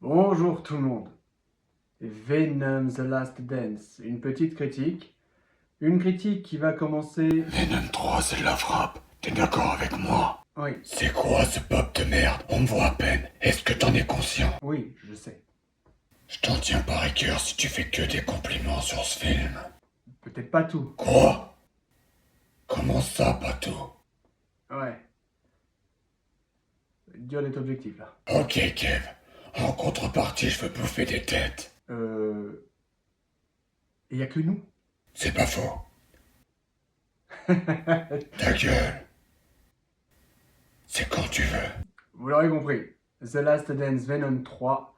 Bonjour tout le monde. Venom The Last Dance, une petite critique. Une critique qui va commencer... Venom 3, c'est de la frappe. T'es d'accord avec moi? Oui, C'est quoi ce pop de merde? On me voit à peine. Est-ce que t'en es conscient? oui, je sais. Je t'en tiens par rigueur si tu fais que des compliments sur ce film. Peut-être pas tout. Quoi? Comment ça, pas tout? Ouais. Dur d'être objectif là. Ok, Kev. En contrepartie, je veux bouffer des têtes. Il y a que nous. C'est pas faux. Ta gueule. C'est quand tu veux. Vous l'aurez compris. The Last Dance Venom 3.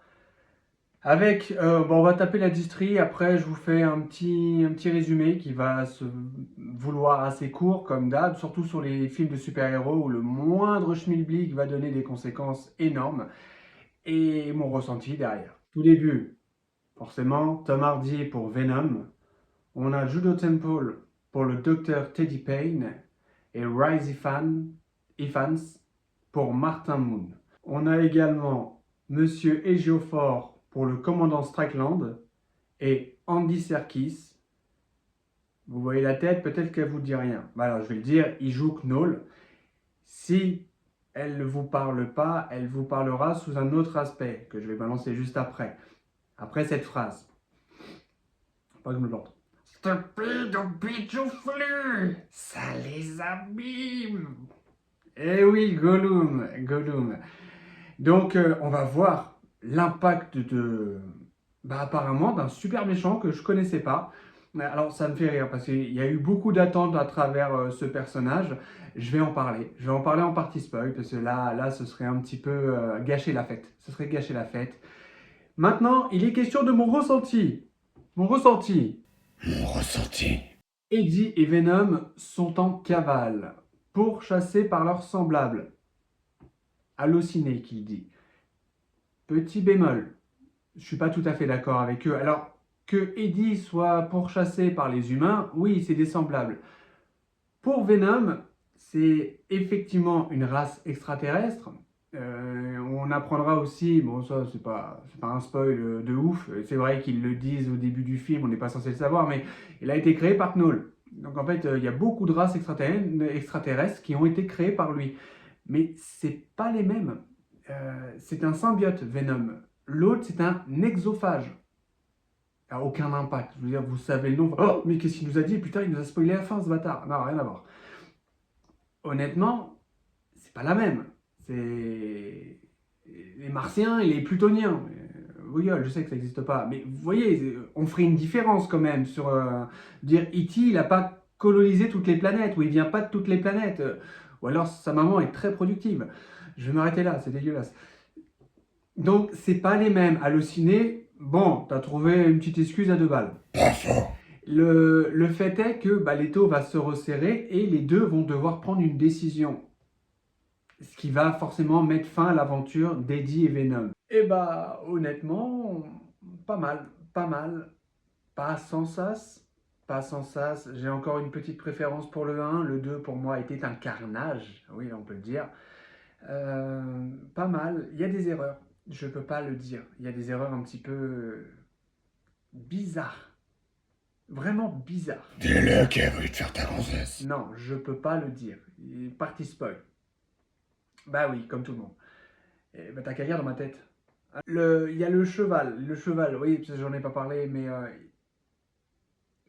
Avec, bon, on va taper la distrie, après je vous fais un petit résumé qui va se vouloir assez court comme d'hab, surtout sur les films de super-héros où le moindre schmilblick va donner des conséquences énormes, et mon ressenti derrière. Tout début, forcément, Tom Hardy pour Venom, on a Judo Temple pour le docteur Teddy Payne, et Rhys Ifans pour Martin Moon. On a également Monsieur Ejiofor pour le commandant Strickland et Andy Serkis. Vous voyez la tête, peut-être qu'elle vous dit rien. Alors je vais le dire, il joue Knoll. Si elle ne vous parle pas, elle vous parlera sous un autre aspect que je vais balancer juste après cette phrase. Pas que je me plante. Stupide bijouflu, ça les abîme. Eh oui, Gollum. Donc, on va voir l'impact apparemment, d'un super méchant que je connaissais pas. Alors, ça me fait rire parce qu'il y a eu beaucoup d'attentes à travers ce personnage. Je vais en parler. Je vais en parler en partie spoil parce que là, ce serait un petit peu gâcher la fête. Ce serait gâcher la fête. Maintenant, il est question de mon ressenti. Mon ressenti. Mon ressenti. Eddie et Venom sont en cavale, pourchassés par leurs semblables. Halluciné, qu'il dit. Petit bémol, je suis pas tout à fait d'accord avec eux. Alors, que Eddie soit pourchassé par les humains, oui, c'est des semblables. Pour Venom, c'est effectivement une race extraterrestre. On apprendra aussi, bon ça c'est pas un spoil de ouf, c'est vrai qu'ils le disent au début du film, on n'est pas censé le savoir, mais il a été créé par Knoll. Donc en fait, il y a beaucoup de races extraterrestres qui ont été créées par lui. Mais c'est pas les mêmes. C'est un symbiote, Venom. L'autre, c'est un exophage. Ça n'a aucun impact. Je veux dire, vous savez le nom. Oh, mais qu'est-ce qu'il nous a dit? Putain, il nous a spoilé la fin, ce bâtard. Non, rien à voir. Honnêtement, c'est pas la même. C'est les Martiens et les Plutoniens. Oui, je sais que ça n'existe pas. Mais vous voyez, on ferait une différence quand même sur dire E.T. il n'a pas colonisé toutes les planètes, ou il vient pas de toutes les planètes. Ou alors sa maman est très productive. Je vais m'arrêter là, c'est dégueulasse. Donc, c'est pas les mêmes. Halluciné, bon, t'as trouvé une petite excuse à 2 balles. Pas faux. Le fait est que l'étau va se resserrer et les deux vont devoir prendre une décision. Ce qui va forcément mettre fin à l'aventure d'Eddie et Venom. Et honnêtement, pas mal, pas mal. Pas sans sas, pas sans sas. J'ai encore une petite préférence pour le 1. Le 2, pour moi, était un carnage. Oui, on peut le dire. Pas mal. Il y a des erreurs. Je peux pas le dire. Il y a des erreurs un petit peu bizarres. Vraiment bizarres. Dis-le qui a voulu te faire ta gonzesse. Non, je peux pas le dire. Partie spoil. Bah oui, comme tout le monde. Et t'as qu'à lire dans ma tête. Il y a le cheval. Le cheval, oui, j'en ai pas parlé, mais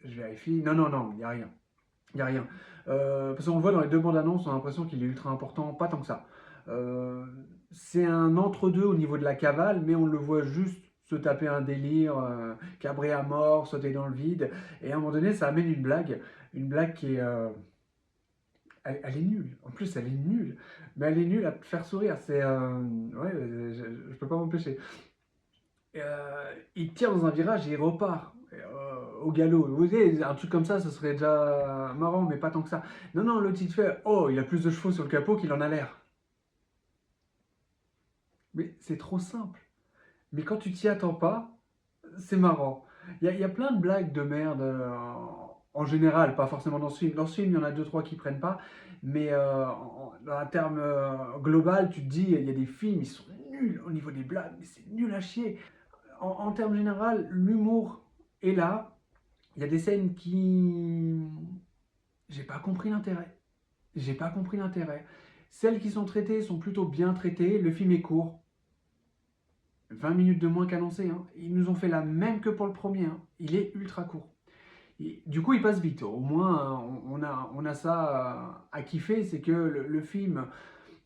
je vérifie. Non, il n'y a rien. Il n'y a rien. Parce qu'on le voit dans les 2 bandes annonces, on a l'impression qu'il est ultra important, pas tant que ça. C'est un entre-deux au niveau de la cavale, mais on le voit juste se taper un délire, cabrer à mort, sauter dans le vide. Et à un moment donné, ça amène une blague qui est... elle est nulle. En plus, elle est nulle. Mais elle est nulle à te faire sourire. C'est... ouais, je peux pas m'empêcher. Il tire dans un virage et il repart au galop. Vous voyez, un truc comme ça, ce serait déjà marrant, mais pas tant que ça. Non, le titre fait, oh, il a plus de chevaux sur le capot qu'il en a l'air. Mais c'est trop simple. Mais quand tu t'y attends pas, c'est marrant. Il y a plein de blagues de merde en général, pas forcément dans ce film. Dans ce film, il y en a deux, trois qui prennent pas. Mais dans un terme global, tu te dis, il y a des films, ils sont nuls au niveau des blagues, mais c'est nul à chier. En termes général, l'humour est là. Il y a des scènes qui... J'ai pas compris l'intérêt. J'ai pas compris l'intérêt. Celles qui sont traitées sont plutôt bien traitées. Le film est court. 20 minutes de moins qu'annoncé. Hein. Ils nous ont fait la même que pour le premier. Hein. Il est ultra court. Et, du coup, il passe vite. Au moins, on a ça à kiffer. C'est que le film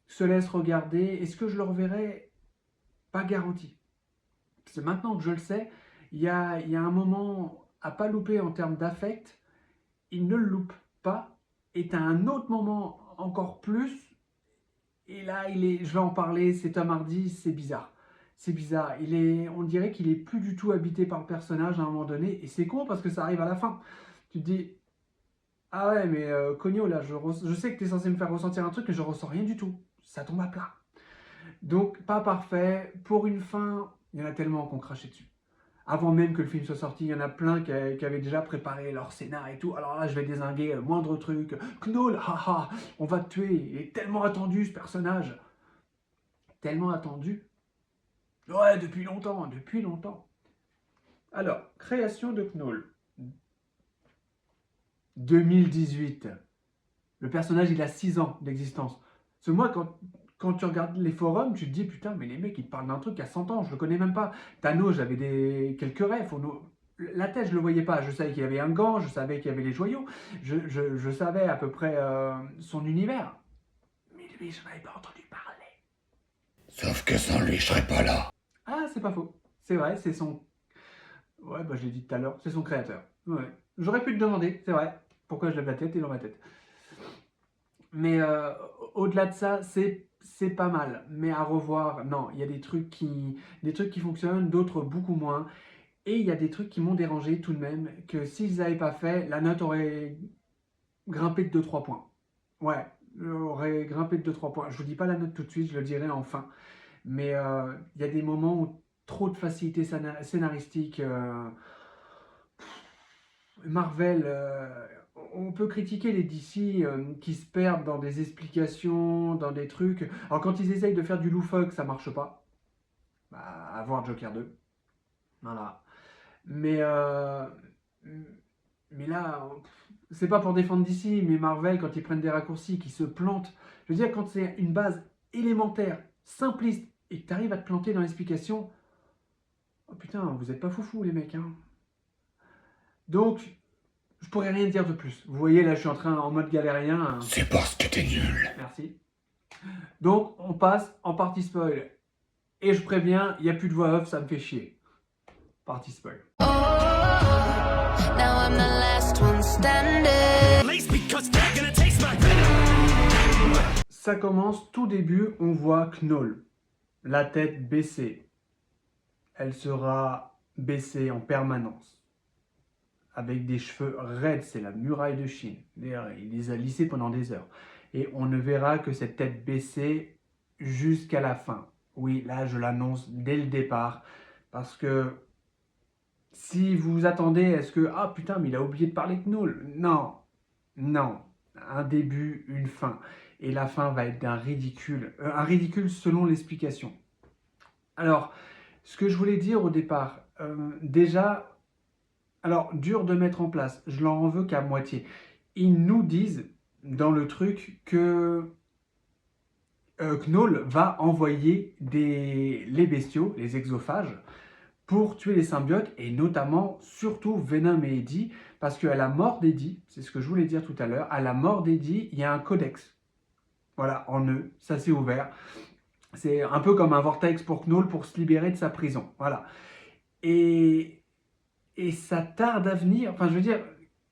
se laisse regarder. Est-ce que je le reverrai? Pas garanti. C'est maintenant que je le sais. Il y a un moment à pas louper en termes d'affect. Il ne le loupe pas. Et à un autre moment encore plus. Et là, je vais en parler, c'est Tom Hardy, c'est bizarre. C'est bizarre. On dirait qu'il est plus du tout habité par le personnage à un moment donné. Et c'est con parce que ça arrive à la fin. Tu te dis, ah ouais, mais Cogno, là, je sais que tu es censé me faire ressentir un truc, mais je ressens rien du tout. Ça tombe à plat. Donc, pas parfait. Pour une fin, il y en a tellement qu'on crachait dessus. Avant même que le film soit sorti, il y en a plein qui avaient déjà préparé leur scénar et tout. Alors là, je vais dézinguer le moindre truc. Knoll, haha, on va te tuer. Il est tellement attendu, ce personnage. Tellement attendu. Ouais, depuis longtemps, depuis longtemps. Alors, création de Knoll. 2018. Le personnage, il a 6 ans d'existence. Parce que moi, quand tu regardes les forums, tu te dis, putain, mais les mecs, ils te parlent d'un truc à 100 ans, je le connais même pas. Thanos, j'avais quelques rêves. La tête, je le voyais pas. Je savais qu'il y avait un gant, je savais qu'il y avait les joyaux, je savais à peu près son univers. Mais lui, je n'en avais pas entendu parler. Sauf que sans lui, je serais pas là. Ah, c'est pas faux. C'est vrai, c'est son... Ouais, bah je l'ai dit tout à l'heure, c'est son créateur. Ouais. J'aurais pu te demander, c'est vrai, pourquoi je lève la tête, il est dans ma tête. Mais au-delà de ça, c'est pas mal. Mais à revoir, non, il y a des trucs qui fonctionnent, d'autres beaucoup moins. Et il y a des trucs qui m'ont dérangé tout de même, que s'ils n'avaient pas fait, la note aurait grimpé de 2-3 points. Ouais, aurait grimpé de 2-3 points. Je vous dis pas la note tout de suite, je le dirai enfin. Mais il y a des moments où trop de facilité scénaristique. Marvel, on peut critiquer les DC qui se perdent dans des explications, dans des trucs. Alors quand ils essayent de faire du loufoque, ça marche pas. Bah, à voir Joker 2. Voilà. Mais, mais là, c'est pas pour défendre DC, mais Marvel, quand ils prennent des raccourcis, qui se plantent. Je veux dire, quand c'est une base élémentaire, simpliste, et que tu arrives à te planter dans l'explication, oh putain, vous êtes pas foufou les mecs. Hein. Donc, je pourrais rien dire de plus. Vous voyez, là, je suis en mode galérien. Hein. C'est parce que t'es nul. Merci. Donc, on passe en partie spoil. Et je préviens, il n'y a plus de voix off, ça me fait chier. Partie spoil. Now I'm the last one standing. Ça commence tout début, on voit Knoll, la tête baissée. Elle sera baissée en permanence. Avec des cheveux raides, c'est la muraille de Chine. D'ailleurs, il les a lissés pendant des heures. Et on ne verra que cette tête baissée jusqu'à la fin. Oui, là, je l'annonce dès le départ. Parce que si vous attendez, est-ce que... Ah putain, mais il a oublié de parler de Knoll. Non, non. Un début, une fin. Et la fin va être d'un ridicule. Un ridicule selon l'explication. Alors, ce que je voulais dire au départ, déjà... Alors, dur de mettre en place, je leur en veux qu'à moitié. Ils nous disent dans le truc que Knoll va envoyer les bestiaux, les exophages, pour tuer les symbiotes, et notamment, surtout, Venom et Eddie, parce qu'à la mort d'Eddie, c'est ce que je voulais dire tout à l'heure, à la mort d'Eddie, il y a un codex. Voilà, en eux, ça s'est ouvert. C'est un peu comme un vortex pour Knoll pour se libérer de sa prison. Voilà. Et ça tarde à venir. Enfin, je veux dire,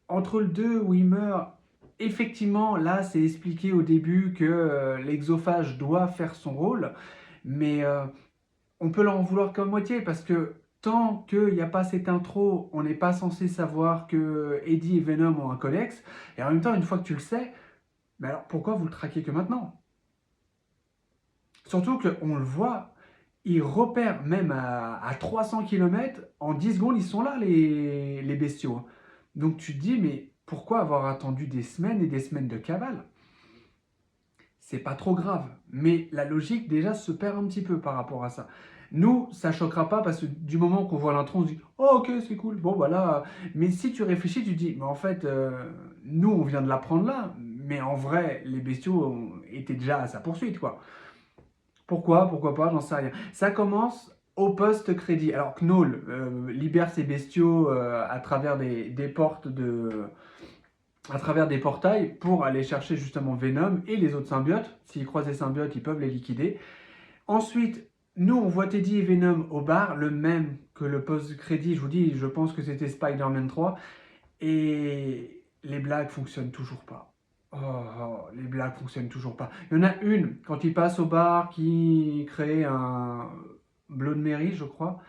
entre le 2 où il meurt, effectivement, là, c'est expliqué au début que l'exophage doit faire son rôle, mais on peut l'en vouloir comme moitié, parce que tant qu'il n'y a pas cette intro, on n'est pas censé savoir que Eddie et Venom ont un codex, et en même temps, une fois que tu le sais, mais alors pourquoi vous le traquez que maintenant? Surtout qu'on le voit, ils repèrent même à 300 km, en 10 secondes, ils sont là, les bestiaux. Donc tu te dis, mais Pourquoi avoir attendu des semaines et des semaines de cavale? C'est pas trop grave, mais la logique déjà se perd un petit peu par rapport à ça. Nous, ça choquera pas parce que du moment qu'on voit l'intro, on se dit oh, ok, c'est cool, bon voilà. Mais si tu réfléchis, tu te dis mais en fait, nous on vient de l'apprendre là, mais en vrai, les bestiaux étaient déjà à sa poursuite quoi. Pourquoi pas, j'en sais rien. Ça commence au post-crédit. Alors Knull libère ses bestiaux à travers des portes à travers des portails pour aller chercher justement Venom et les autres symbiotes. S'ils croisent les symbiotes, ils peuvent les liquider. Ensuite, nous, on voit Teddy et Venom au bar, le même que le post-crédit. Je vous dis, je pense que c'était Spider-Man 3. Et les blagues fonctionnent toujours pas. Les blagues fonctionnent toujours pas. Il y en a une, quand il passe au bar, qui crée un Blood Mary, je crois.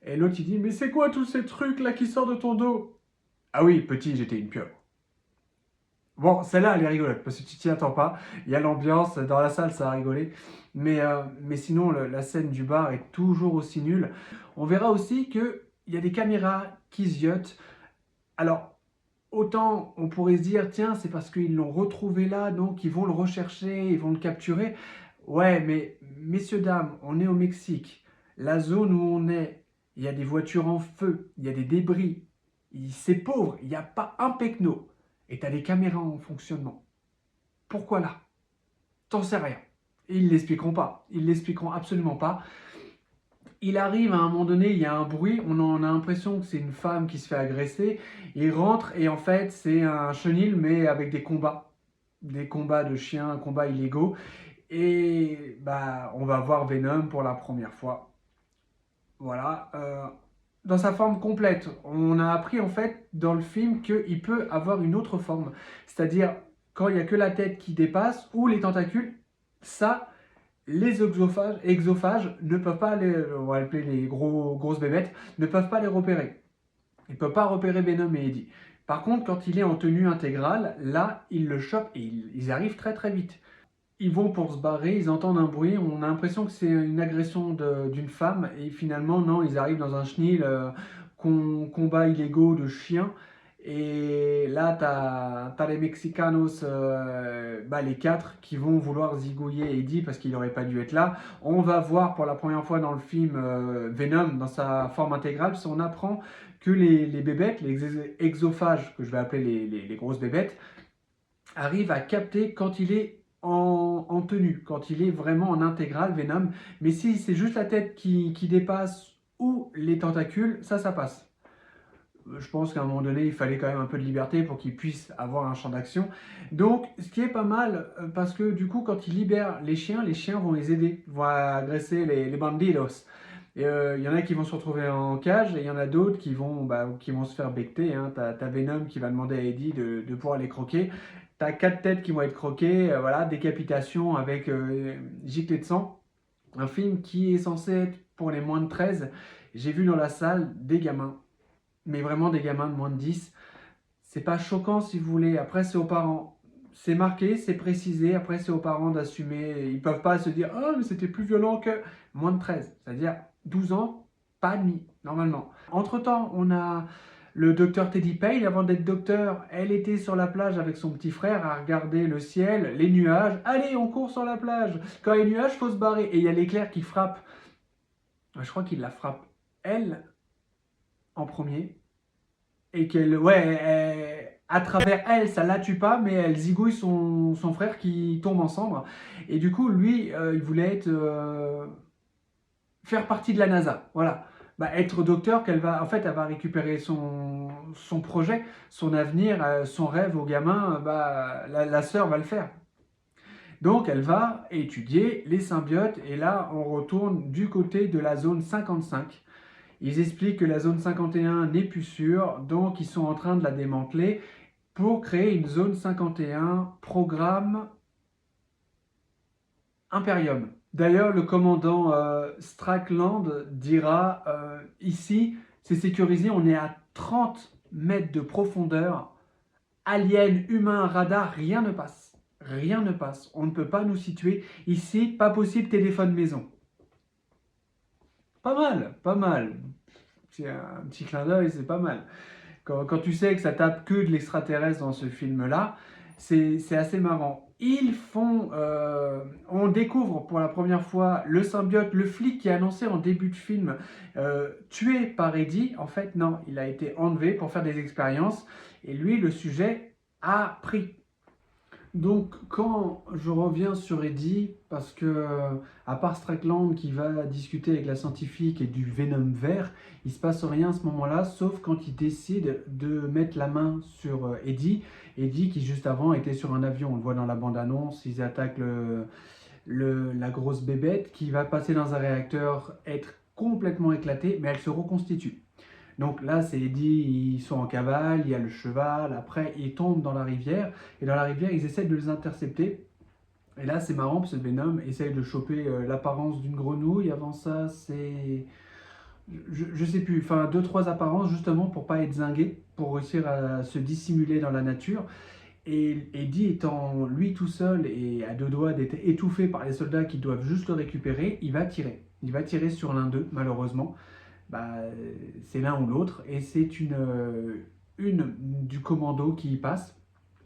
Et l'autre, il dit, mais c'est quoi tous ces trucs là qui sortent de ton dos? Ah oui, petit, j'étais une pieuvre. Bon, celle-là, elle est rigolote, parce que tu t'y attends pas. Il y a l'ambiance, dans la salle, ça a rigolé. Mais sinon, la scène du bar est toujours aussi nulle. On verra aussi qu'il y a des caméras qui ziotent. Alors, autant on pourrait se dire, tiens, c'est parce qu'ils l'ont retrouvé là, donc ils vont le rechercher, ils vont le capturer. Ouais, mais messieurs, dames, on est au Mexique. La zone où on est, il y a des voitures en feu, il y a des débris. C'est pauvre, il n'y a pas un pecno. Et tu as des caméras en fonctionnement. Pourquoi là? T'en sais rien. Et ils ne l'expliqueront pas. Ils ne l'expliqueront absolument pas. Il arrive à un moment donné, il y a un bruit, on a l'impression que c'est une femme qui se fait agresser. Il rentre et en fait c'est un chenil mais avec des combats. Des combats de chiens, combats illégaux. Et bah, on va voir Venom pour la première fois. Voilà. Dans sa forme complète. On a appris en fait dans le film qu'il peut avoir une autre forme. C'est-à-dire quand il n'y a que la tête qui dépasse ou les tentacules, ça, les exophages ne peuvent pas on va appeler les grosses bébêtes, ne peuvent pas les repérer. Ils ne peuvent pas repérer Venom et Eddie. Par contre, quand il est en tenue intégrale, là, ils le chopent et ils arrivent très très vite. Ils vont pour se barrer, ils entendent un bruit, on a l'impression que c'est une agression d'une femme, et finalement, non, ils arrivent dans un chenil, combat illégaux de chiens, et là, t'as les Mexicanos, les quatre, qui vont vouloir zigouiller Eddie parce qu'il n'aurait pas dû être là. On va voir pour la première fois dans le film Venom dans sa forme intégrale, parce qu'on apprend que les bébêtes, les exophages, que je vais appeler les grosses bébêtes, arrivent à capter quand il est en tenue, quand il est vraiment en intégrale Venom. Mais si c'est juste la tête qui dépasse ou les tentacules, ça passe. Je pense qu'à un moment donné, il fallait quand même un peu de liberté pour qu'il puisse avoir un champ d'action. Donc, ce qui est pas mal, parce que du coup, quand il libère les chiens vont les aider, vont agresser les bandidos. Il y en a qui vont se retrouver en cage et il y en a d'autres qui vont se faire becter. Hein. T'as Venom qui va demander à Eddie de pouvoir les croquer. T'as 4 têtes qui vont être croquées, voilà, décapitation avec giclée de sang. Un film qui est censé être pour les moins de 13. J'ai vu dans la salle des gamins, mais vraiment des gamins de moins de 10. C'est pas choquant si vous voulez, après c'est aux parents. C'est marqué, c'est précisé, après c'est aux parents d'assumer. Ils peuvent pas se dire « Ah, mais c'était plus violent que… » Moins de 13, c'est-à-dire 12 ans, pas admis, normalement. Entre-temps, on a le docteur Teddy Pale. Avant d'être docteur, elle était sur la plage avec son petit frère à regarder le ciel, les nuages. Allez, on court sur la plage. Quand il y a les nuages, il faut se barrer. Et il y a l'éclair qui frappe. Je crois qu'il la frappe, elle, en premier. Et qu'elle, à travers elle, ça la tue pas, mais elle zigouille son frère qui tombe en cendres. Et du coup, lui, il voulait faire partie de la NASA. Voilà. Être docteur, elle va récupérer son projet, son avenir, son rêve au gamin. La sœur va le faire. Donc, elle va étudier les symbiotes. Et là, on retourne du côté de la zone 55. Ils expliquent que la zone 51 n'est plus sûre, donc ils sont en train de la démanteler pour créer une zone 51 programme Imperium. D'ailleurs, le commandant Strickland dira ici, c'est sécurisé, on est à 30 mètres de profondeur. Aliens, humains, radar, rien ne passe. Rien ne passe. On ne peut pas nous situer. Ici, pas possible téléphone maison. Pas mal, pas mal. C'est un petit clin d'œil, c'est pas mal. Quand tu sais que ça tape que de l'extraterrestre dans ce film-là, c'est assez marrant. On découvre pour la première fois le symbiote, le flic qui est annoncé en début de film, tué par Eddie. En fait, non, il a été enlevé pour faire des expériences. Et lui, le sujet, a pris. Donc, quand je reviens sur Eddie, parce que, à part Strickland qui va discuter avec la scientifique et du Venom vert, il se passe rien à ce moment-là, sauf quand il décide de mettre la main sur Eddie. Eddie qui, juste avant, était sur un avion. On le voit dans la bande-annonce, ils attaquent la grosse bébête qui va passer dans un réacteur, être complètement éclatée, mais elle se reconstitue. Donc là, c'est Eddie, ils sont en cavale, il y a le cheval, après ils tombent dans la rivière, et dans la rivière, ils essaient de les intercepter. Et là, c'est marrant, parce que Venom essaye de choper l'apparence d'une grenouille. Avant ça, c'est... Je sais plus, enfin, deux, trois apparences, justement, pour pas être zingué, pour réussir à se dissimuler dans la nature. Et Eddie étant lui tout seul et à deux doigts d'être étouffé par les soldats qui doivent juste le récupérer, il va tirer. Il va tirer sur l'un d'eux, malheureusement. Bah, c'est l'un ou l'autre, et c'est une du commando qui y passe.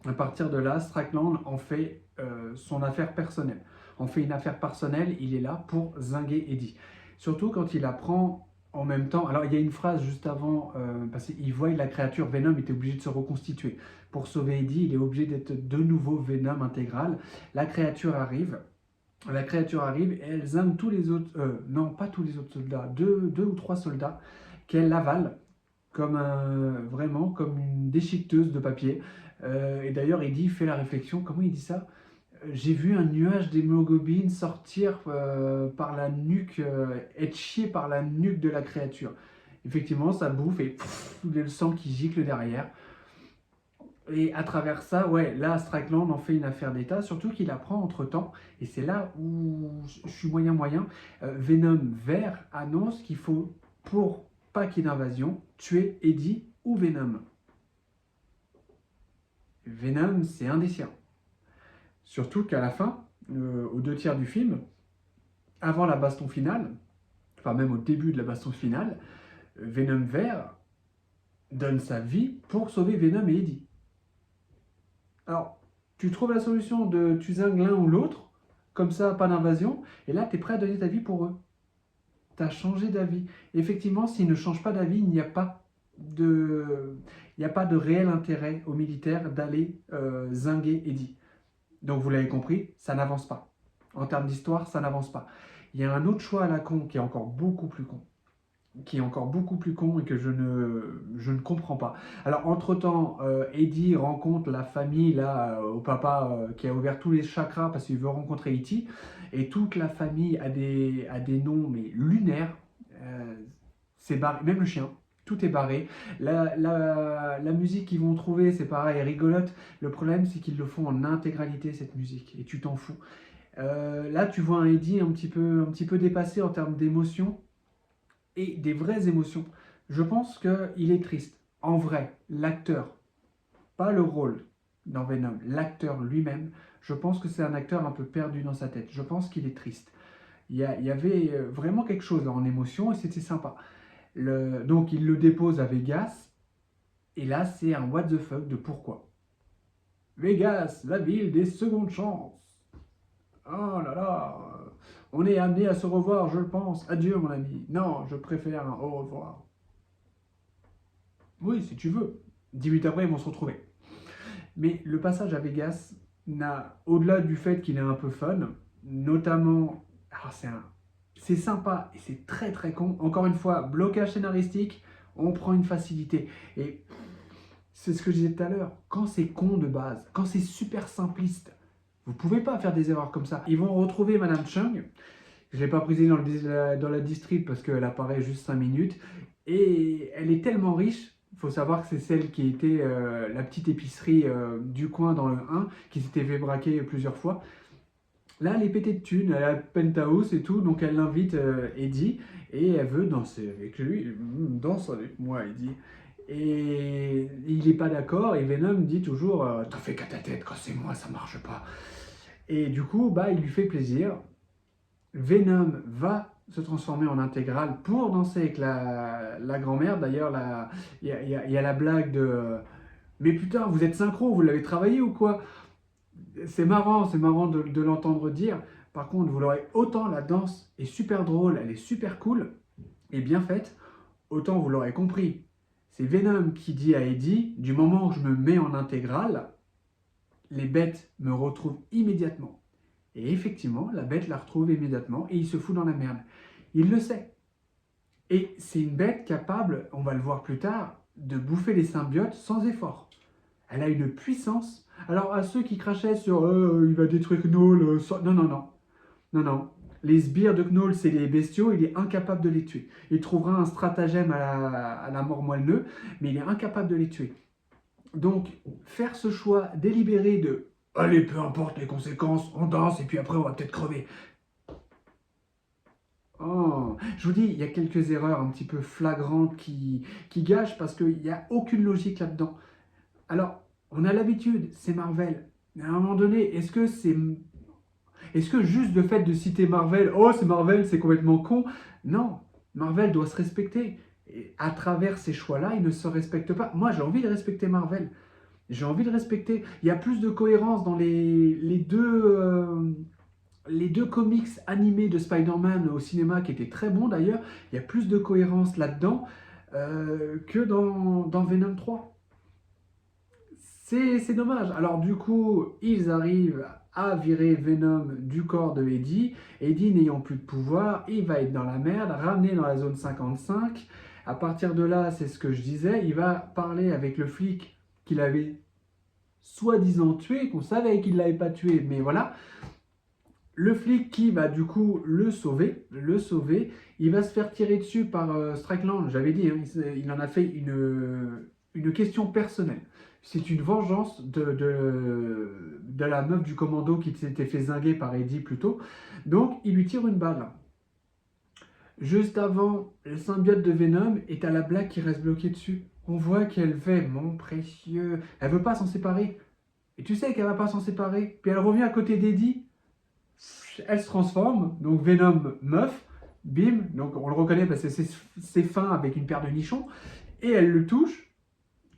À partir de là, Strickland en fait son affaire personnelle. En fait une affaire personnelle, il est là pour zinguer Eddie. Surtout quand il apprend en même temps. Alors il y a une phrase juste avant, parce qu'il voit la créature Venom était obligé de se reconstituer. Pour sauver Eddie, il est obligé d'être de nouveau Venom intégral. La créature arrive. Et elle zingue tous les autres, non pas tous les autres soldats, deux ou trois soldats qu'elle avale vraiment comme une déchiqueteuse de papier. Et d'ailleurs, Eddie fait la réflexion, comment il dit ça? J'ai vu un nuage d'hémoglobine sortir par la nuque, être chié par la nuque de la créature. Effectivement, ça bouffe et le sang qui gicle derrière. Et à travers ça, ouais, là, Strickland en fait une affaire d'État, surtout qu'il apprend entre-temps, et c'est là où je suis moyen, Venom vert annonce qu'il faut, pour pas qu'il y ait d'invasion, tuer Eddie ou Venom. Venom, c'est un des siens. Surtout qu'à la fin, aux deux tiers du film, avant la baston finale, enfin même au début de la baston finale, Venom vert donne sa vie pour sauver Venom et Eddie. Alors, tu trouves la solution de tu zingues l'un ou l'autre, comme ça, pas d'invasion, et là, tu es prêt à donner ta vie pour eux. Tu as changé d'avis. Effectivement, s'ils ne changent pas d'avis, il n'y a pas de réel intérêt aux militaires d'aller zinguer Eddie. Donc, vous l'avez compris, ça n'avance pas. En termes d'histoire, ça n'avance pas. Il y a un autre choix à la con qui est encore beaucoup plus con. Et que je ne comprends pas. Alors, entre-temps, Eddie rencontre la famille, là, au papa qui a ouvert tous les chakras parce qu'il veut rencontrer E.T. Et toute la famille a des noms, mais lunaires. C'est barré, même le chien, tout est barré. La musique qu'ils vont trouver, c'est pareil, rigolote. Le problème, c'est qu'ils le font en intégralité, cette musique, et tu t'en fous. Là, tu vois un Eddie un petit peu dépassé en termes d'émotion, et des vraies émotions. Je pense qu'il est triste. En vrai, l'acteur, pas le rôle dans Venom, l'acteur lui-même, je pense que c'est un acteur un peu perdu dans sa tête. Je pense qu'il est triste. Il y avait vraiment quelque chose là, en émotion, et c'était sympa. Donc il le dépose à Vegas, et là c'est un what the fuck de pourquoi. Vegas, la ville des secondes chances. Oh là là, on est amené à se revoir, je le pense. Adieu, mon ami. Non, je préfère un au revoir. Oui, si tu veux. 10 minutes après, ils vont se retrouver. Mais le passage à Vegas n'a, au-delà du fait qu'il est un peu fun, notamment, alors c'est sympa et c'est très très con. Encore une fois, blocage scénaristique, on prend une facilité. Et c'est ce que je disais tout à l'heure. Quand c'est con de base, quand c'est super simpliste, vous ne pouvez pas faire des erreurs comme ça. Ils vont retrouver Madame Chung. Je ne l'ai pas prise dans la distrib parce qu'elle apparaît juste 5 minutes. Et elle est tellement riche. Il faut savoir que c'est celle qui était la petite épicerie du coin dans le 1, qui s'était fait braquer plusieurs fois. Là, elle est pétée de thunes, elle a penthouse et tout, donc elle l'invite Eddie, et elle veut danser avec lui. Danse avec moi, Eddie. Et il n'est pas d'accord, et Venom dit toujours t'en fais qu'à ta tête, quand c'est moi, ça marche pas. Et du coup, bah, il lui fait plaisir. Venom va se transformer en intégrale pour danser avec la grand-mère. D'ailleurs, il y a la blague de mais putain, vous êtes synchro, vous l'avez travaillé ou quoi? C'est marrant de l'entendre dire. Par contre, vous l'aurez autant, la danse est super drôle, elle est super cool et bien faite, autant vous l'aurez compris. C'est Venom qui dit à Eddie, du moment où je me mets en intégrale, les bêtes me retrouvent immédiatement. Et effectivement, la bête la retrouve immédiatement et il se fout dans la merde. Il le sait. Et c'est une bête capable, on va le voir plus tard, de bouffer les symbiotes sans effort. Elle a une puissance. Alors à ceux qui crachaient sur il va détruire Knull, non, non, non. Non, non. Les sbires de Knull, c'est les bestiaux, il est incapable de les tuer. Il trouvera un stratagème à la mort moelle-neu, mais il est incapable de les tuer. Donc, faire ce choix délibéré de allez, peu importe les conséquences, on danse et puis après on va peut-être crever. Oh, je vous dis, il y a quelques erreurs un petit peu flagrantes qui gâchent parce qu'il n'y a aucune logique là-dedans. Alors, on a l'habitude, c'est Marvel. Mais à un moment donné, est-ce que juste le fait de citer Marvel, oh c'est Marvel, c'est complètement con? Non, Marvel doit se respecter. Et à travers ces choix-là, il ne se respecte pas. Moi, j'ai envie de respecter Marvel. J'ai envie de respecter. Il y a plus de cohérence dans les deux comics animés de Spider-Man au cinéma, qui étaient très bons d'ailleurs. Il y a plus de cohérence là-dedans que dans Venom 3. C'est dommage. Alors du coup, ils arrivent à virer Venom du corps de Eddie. Eddie n'ayant plus de pouvoir, il va être dans la merde, ramené dans la zone 55. À partir de là, c'est ce que je disais, il va parler avec le flic qu'il avait soi-disant tué, qu'on savait qu'il ne l'avait pas tué, mais voilà. Le flic qui va du coup le sauver, il va se faire tirer dessus par Strickland, j'avais dit, hein, il en a fait une question personnelle. C'est une vengeance de la meuf du commando qui s'était fait zinguer par Eddie plus tôt. Donc il lui tire une balle. Juste avant, le symbiote de Venom est à la blague qui reste bloqué dessus. On voit qu'elle fait, mon précieux, elle veut pas s'en séparer. Et tu sais qu'elle va pas s'en séparer. Puis elle revient à côté d'Eddie, elle se transforme, donc Venom meuf, bim, donc on le reconnaît parce que c'est fin avec une paire de nichons, et elle touche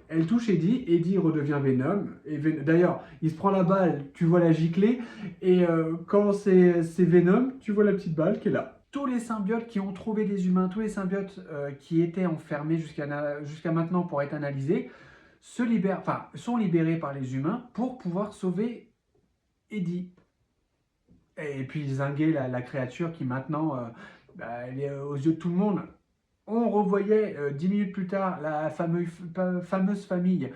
Eddie, Eddie redevient Venom, et d'ailleurs il se prend la balle, tu vois la giclée, et quand c'est Venom, tu vois la petite balle qui est là. Tous les symbiotes qui ont trouvé des humains, tous les symbiotes qui étaient enfermés jusqu'à maintenant pour être analysés, sont libérés par les humains pour pouvoir sauver Eddie. Et puis zinguer la créature qui maintenant, elle est aux yeux de tout le monde. On revoyait 10 minutes plus tard la fameuse famille.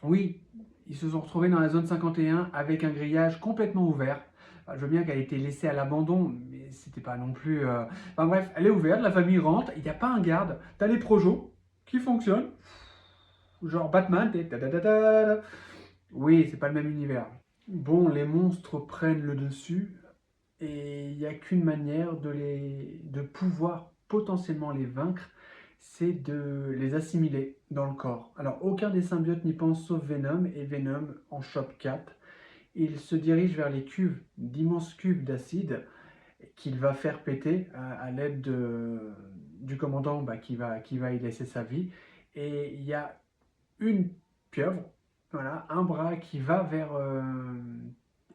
Oui, ils se sont retrouvés dans la zone 51 avec un grillage complètement ouvert. Enfin, je veux bien qu'elle ait été laissée à l'abandon, mais c'était pas non plus... Enfin bref, elle est ouverte, la famille rentre, il n'y a pas un garde. T'as les projos qui fonctionnent. Genre Batman, oui, c'est pas le même univers. Bon, les monstres prennent le dessus et il n'y a qu'une manière de pouvoir potentiellement les vaincre, c'est de les assimiler dans le corps. Alors, aucun des symbiotes n'y pense sauf Venom, et Venom en chope 4. Il se dirige vers les cuves, d'immenses cuves d'acide qu'il va faire péter à l'aide du commandant qui va y laisser sa vie. Et il y a une pieuvre, voilà, un bras qui va vers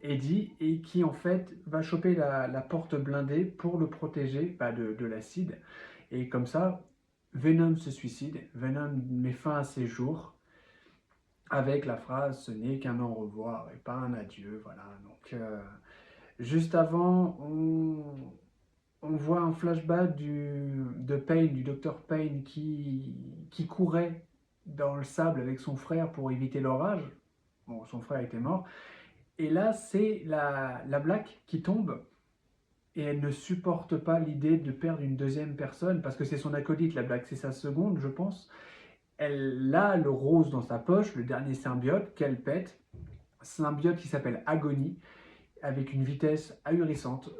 Eddie et qui en fait va choper la porte blindée pour le protéger de l'acide. Et comme ça, Venom se suicide, Venom met fin à ses jours avec la phrase « ce n'est qu'un au revoir et pas un adieu ». Voilà, donc juste avant, on voit un flashback de Payne, du docteur Payne qui courait dans le sable avec son frère pour éviter l'orage. Bon, son frère était mort. Et là, c'est la Black qui tombe et elle ne supporte pas l'idée de perdre une deuxième personne parce que c'est son acolyte, la Black, c'est sa seconde, je pense. Elle a le rose dans sa poche, le dernier symbiote qu'elle pète. Symbiote qui s'appelle Agony, avec une vitesse ahurissante.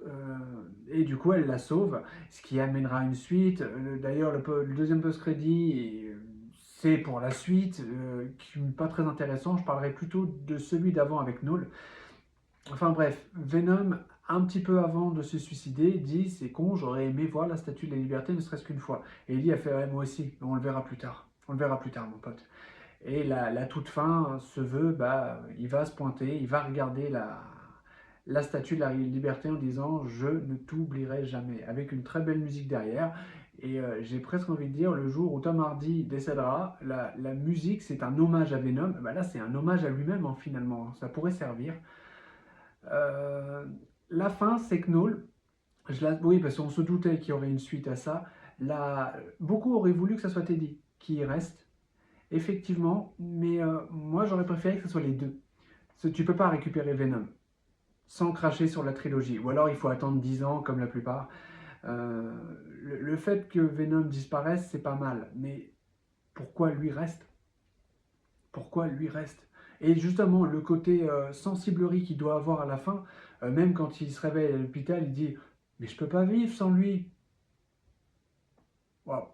Et du coup, elle la sauve, ce qui amènera une suite. D'ailleurs, le deuxième post-crédit, c'est pour la suite, qui n'est pas très intéressant. Je parlerai plutôt de celui d'avant avec Knull. Enfin bref, Venom un petit peu avant de se suicider, dit « c'est con, j'aurais aimé voir la Statue de la Liberté ne serait-ce qu'une fois ». Et Ellie a fait ouais, « moi aussi, mais on le verra plus tard. On le verra plus tard, mon pote ». Et la toute fin se veut, bah, il va se pointer, il va regarder la Statue de la Liberté en disant « je ne t'oublierai jamais », avec une très belle musique derrière. Et j'ai presque envie de dire, le jour où Tom Hardy décédera, la musique, c'est un hommage à Venom. Bah là, c'est un hommage à lui-même, hein, finalement. Ça pourrait servir. La fin, c'est Knull. Oui, parce qu'on se doutait qu'il y aurait une suite à ça. Beaucoup auraient voulu que ça soit Teddy qui y reste, effectivement. Mais moi, j'aurais préféré que ce soit les deux. Tu peux pas récupérer Venom sans cracher sur la trilogie. Ou alors, il faut attendre 10 ans, comme la plupart. Le fait que Venom disparaisse, c'est pas mal. Mais pourquoi lui reste? Pourquoi lui reste? Et justement, le côté sensiblerie qu'il doit avoir à la fin, même quand il se réveille à l'hôpital, il dit « mais je peux pas vivre sans lui ». Waouh.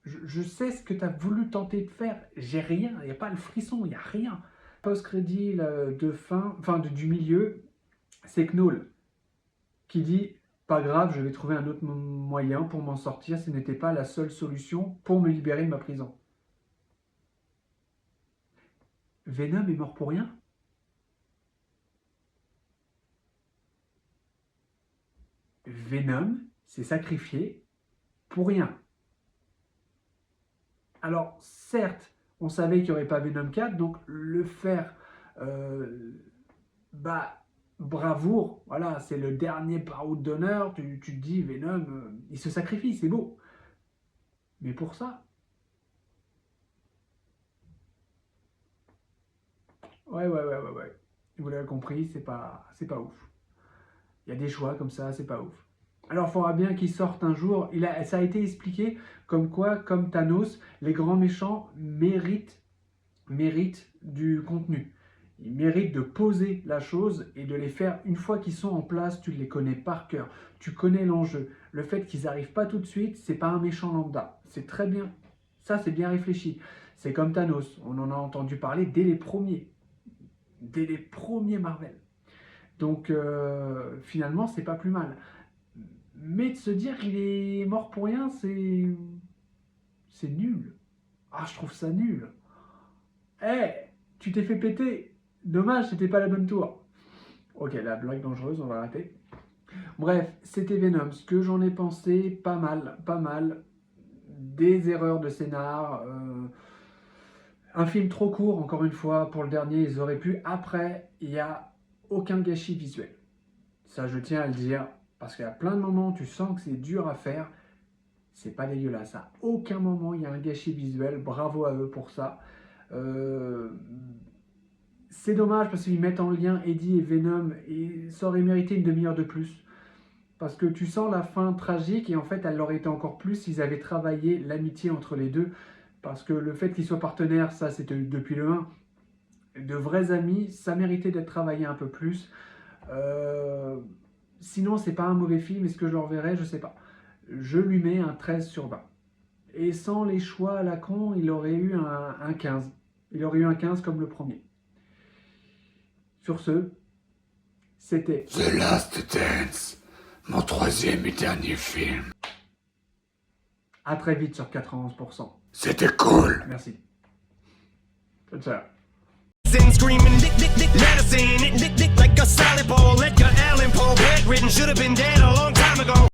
Je sais ce que tu as voulu tenter de faire, j'ai rien, il n'y a pas le frisson, il n'y a rien. Post-crédit de fin, du milieu, c'est Knull qui dit « pas grave, je vais trouver un autre moyen pour m'en sortir, ce n'était pas la seule solution pour me libérer de ma prison ». Venom est mort pour rien? Venom s'est sacrifié pour rien. Alors, certes, on savait qu'il n'y aurait pas Venom 4, donc le faire, bravoure, voilà, c'est le dernier baroud d'honneur, tu te dis, Venom, il se sacrifie, c'est beau. Mais pour ça, ouais. Vous l'avez compris, c'est pas ouf. Il y a des choix comme ça, c'est pas ouf. Alors, il faudra bien qu'il sorte un jour. Ça a été expliqué comme quoi, comme Thanos, les grands méchants méritent du contenu. Ils méritent de poser la chose et de les faire, une fois qu'ils sont en place, tu les connais par cœur. Tu connais l'enjeu. Le fait qu'ils n'arrivent pas tout de suite, c'est pas un méchant lambda. C'est très bien. Ça, c'est bien réfléchi. C'est comme Thanos. On en a entendu parler dès les premiers Marvel. Donc, finalement, c'est pas plus mal. Mais de se dire qu'il est mort pour rien, c'est nul. Ah, je trouve ça nul. Tu t'es fait péter. Dommage, c'était pas la bonne tour. Ok, la blague dangereuse, on va arrêter. Bref, c'était Venom. Ce que j'en ai pensé, pas mal. Des erreurs de scénar. Un film trop court, encore une fois. Pour le dernier, ils auraient pu. Après, il n'y a aucun gâchis visuel. Ça, je tiens à le dire. Parce qu'il y a plein de moments où tu sens que c'est dur à faire. C'est pas dégueulasse. À aucun moment, il y a un gâchis visuel. Bravo à eux pour ça. C'est dommage parce qu'ils mettent en lien Eddie et Venom. Et ça aurait mérité une demi-heure de plus. Parce que tu sens la fin tragique. Et en fait, elle l'aurait été encore plus s'ils avaient travaillé l'amitié entre les deux. Parce que le fait qu'ils soient partenaires, ça c'était depuis le 1. De vrais amis, ça méritait d'être travaillé un peu plus. Sinon, c'est pas un mauvais film. Est-ce que je le reverrai? Je sais pas. Je lui mets un 13/20. Et sans les choix à la con, il aurait eu un 15. Il aurait eu un 15 comme le premier. Sur ce, c'était The Last Dance, mon troisième et dernier film. à très vite sur 91%. C'était cool. Merci. Ciao. Screaming, dick, medicine, it, dick, like a salad bowl. Edgar Allan Poe, bedridden, should have been dead a long time ago.